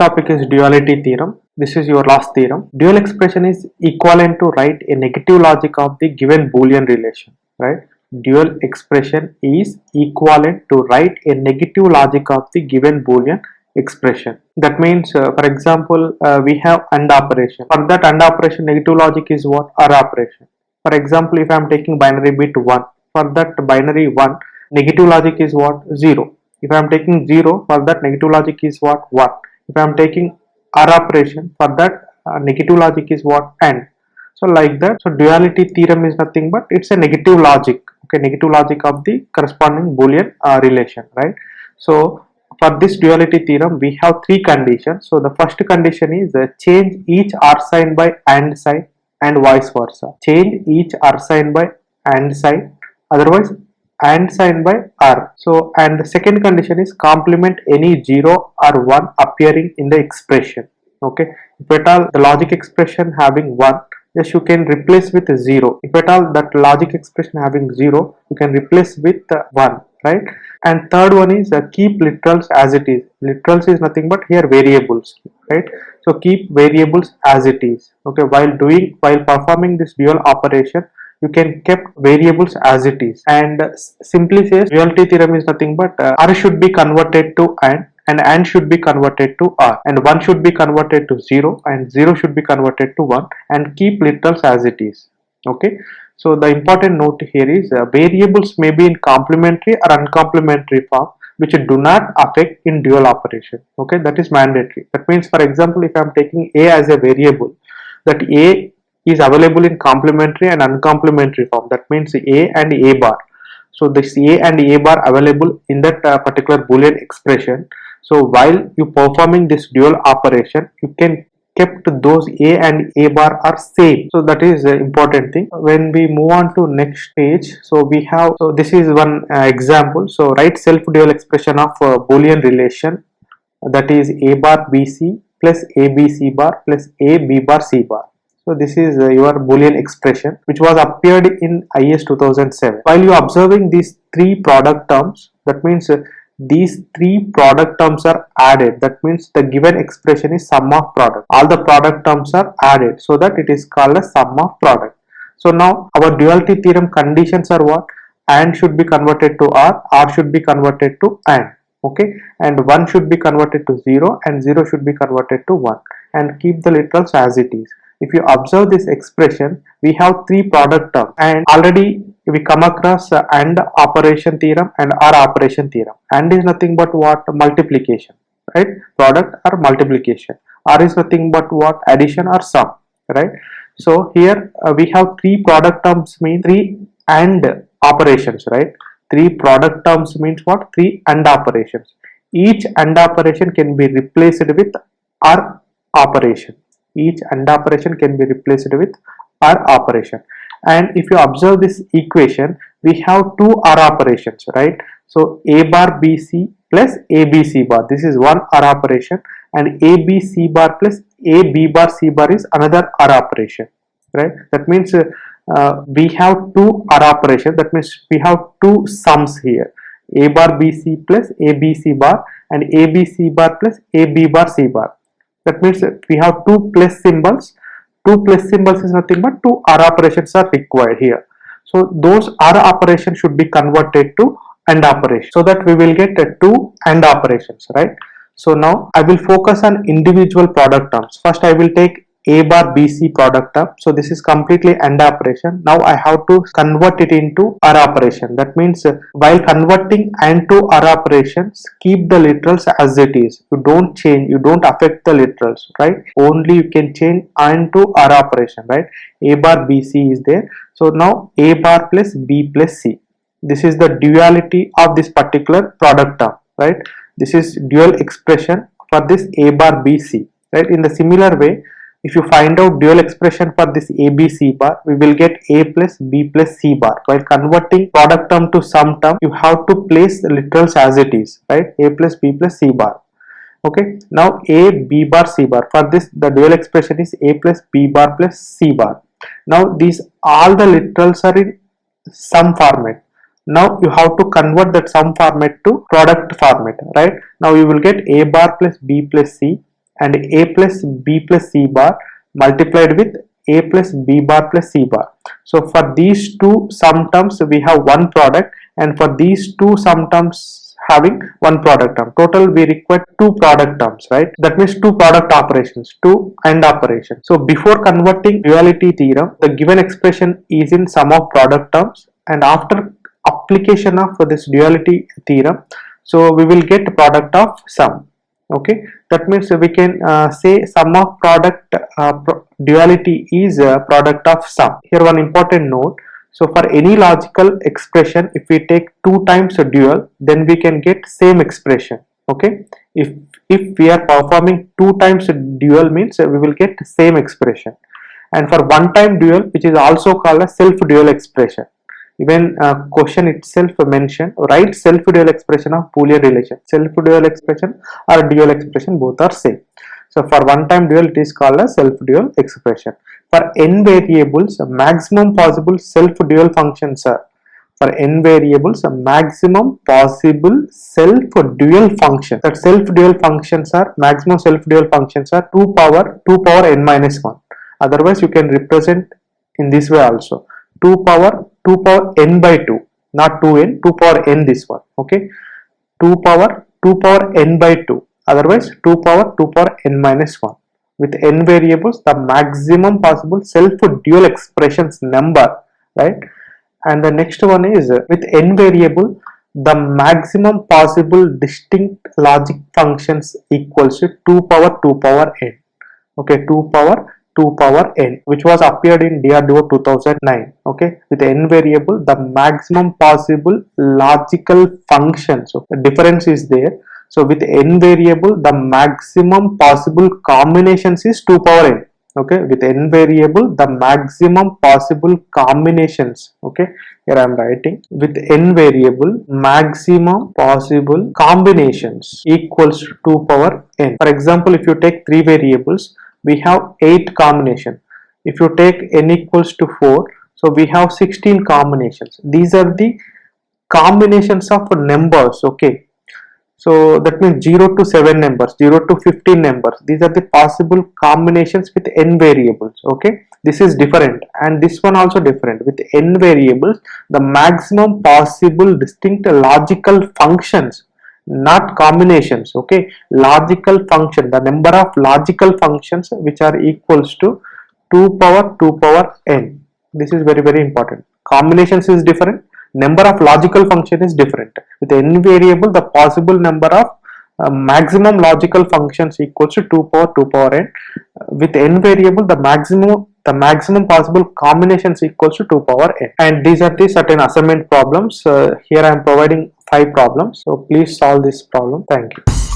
topic is duality theorem. This is your last theorem. Dual expression is equivalent to write a negative logic of the given Boolean relation, right? Dual expression is equivalent to write a negative logic of the given Boolean expression. That means, for example, we have AND operation. For that AND operation, negative logic is what? OR operation. For example, if I am taking binary bit 1, for that binary 1, negative logic is what? 0. If I am taking 0, for that negative logic is what? 1. If I am taking OR operation, for that negative logic is what? AND. So like that. So duality theorem is nothing but it's a negative logic. Okay, negative logic of the corresponding Boolean relation, right? So for this duality theorem, we have three conditions. So the first condition is change each R sign by AND sign and vice versa. Change each R sign by AND sign, otherwise AND sign by R. So, and the second condition is complement any 0 or 1 appearing in the expression. Okay, if at all the logic expression having 1, yes, you can replace with 0. If at all that logic expression having 0, you can replace with 1, right? And third one is keep literals as it is. Literals is nothing but here variables, right? So keep variables as it is. Okay, while performing this dual operation, you can keep variables as it is. And simply says duality theorem is nothing but R should be converted to AND, and AND should be converted to R, and 1 should be converted to 0, and 0 should be converted to 1, and keep literals as it is. Okay, so the important note here is variables may be in complementary or uncomplementary form, which do not affect in dual operation. Okay, that is mandatory. That means, for example, if I am taking A as a variable, that A is available in complementary and uncomplementary form. That means A and A bar. So this A and A bar available in that particular Boolean expression. So while you performing this dual operation, you can kept those A and A bar are same. So that is the important thing. When we move on to next page, so we have, so this is one example. So write self dual expression of Boolean relation, that is A bar BC plus A B C bar plus A B bar C bar. So this is your Boolean expression which was appeared in IS 2007. While you observing these three product terms, that means these three product terms are added. That means the given expression is sum of product. All the product terms are added so that it is called a sum of product. So now our duality theorem conditions are what? AND should be converted to R, R should be converted to AND. Okay, and 1 should be converted to 0, and 0 should be converted to 1, and keep the literals as it is. If you observe this expression, we have three product terms, and already we come across AND operation theorem and OR operation theorem. AND is nothing but what? Multiplication, right? Product or multiplication. OR is nothing but what? Addition or sum, right? So here we have three product terms, mean three AND operations, right? Three product terms means what? Three AND operations. Each AND operation can be replaced with OR operation. Each AND operation can be replaced with OR operation. And if you observe this equation, we have two OR operations, right? So A bar BC plus ABC bar, this is one OR operation, and ABC bar plus AB bar C bar is another OR operation, right? That means we have two OR operations. That means we have two sums here: A bar BC plus ABC bar and ABC bar plus AB bar C bar. That means we have two plus symbols. Two plus symbols is nothing but two OR operations are required here. So those OR operations should be converted to AND operation, so that we will get two AND operations, right? So now I will focus on individual product terms. First I will take A bar BC product term. So this is completely AND operation. Now I have to convert it into OR operation. That means while converting AND to OR operations, keep the literals as it is. You don't change, you don't affect the literals, right? Only you can change AND to OR operation, right? A bar BC is there. So now A bar plus B plus C. This is the duality of this particular product term, right? This is dual expression for this A bar BC, right? In the similar way, if you find out dual expression for this ABC bar, we will get A plus B plus C bar. While converting product term to sum term, you have to place the literals as it is, right? A plus B plus C bar. Okay, now A B bar C bar. For this, the dual expression is A plus B bar plus C bar. Now these all the literals are in sum format. Now you have to convert that sum format to product format, right? Now you will get A bar plus B plus C, and a plus b plus c bar multiplied with a plus b bar plus c bar. So for these two sum terms we have one product, and for these two sum terms having one product term. Total we require two product terms, right? That means two product operations, two AND operations. So before converting duality theorem, the given expression is in sum of product terms, and after application of this duality theorem, so we will get product of sum. Okay, that means we can say sum of product duality is product of sum. Here one important note. So for any logical expression, if we take 2 times a dual, then we can get same expression. Okay, if we are performing 2 times a dual, means we will get same expression. And for one time dual, which is also called a self dual expression, even question itself mentioned, write self dual expression of Boolean relation. Self dual expression or dual expression, both are same. So for one time dual, it is called a self dual expression. For n variables, maximum possible self dual functions are, for n variables, maximum possible self dual function. That self dual functions are, maximum self dual functions are 2 power n minus 1. Otherwise you can represent in this way also, 2 power n by 2, not 2n, 2 power n this one. Okay, 2 power n by 2, otherwise 2 power n minus 1. With n variables, the maximum possible self dual expressions number, right? And the next one is with n variable, the maximum possible distinct logic functions equals to 2 power n. Okay, 2 power n, which was appeared in DRDO 2009. Okay, with n variable, the maximum possible logical functions. So the difference is there. So with n variable, the maximum possible combinations is 2 power n. Okay, with n variable, the maximum possible combinations. Okay, here I am writing, with n variable, maximum possible combinations equals to 2 power n. For example, if you take 3 variables, we have 8 combination. If you take n equals to 4, so we have 16 combinations. These are the combinations of numbers. Okay, so that means 0 to 7 numbers, 0 to 15 numbers. These are the possible combinations with n variables. Okay, this is different, and this one also different. With n variables, the maximum possible distinct logical functions, not combinations. Okay, logical function, the number of logical functions which are equals to 2 power n. This is very, very important. Combinations is different, number of logical function is different. With n variable, the possible number of maximum logical functions equals to 2 power n. With n variable, the maximum possible combinations equals to 2 power n. And these are the certain assignment problems. Here I am providing 5 problems. So please solve this problem. Thank you.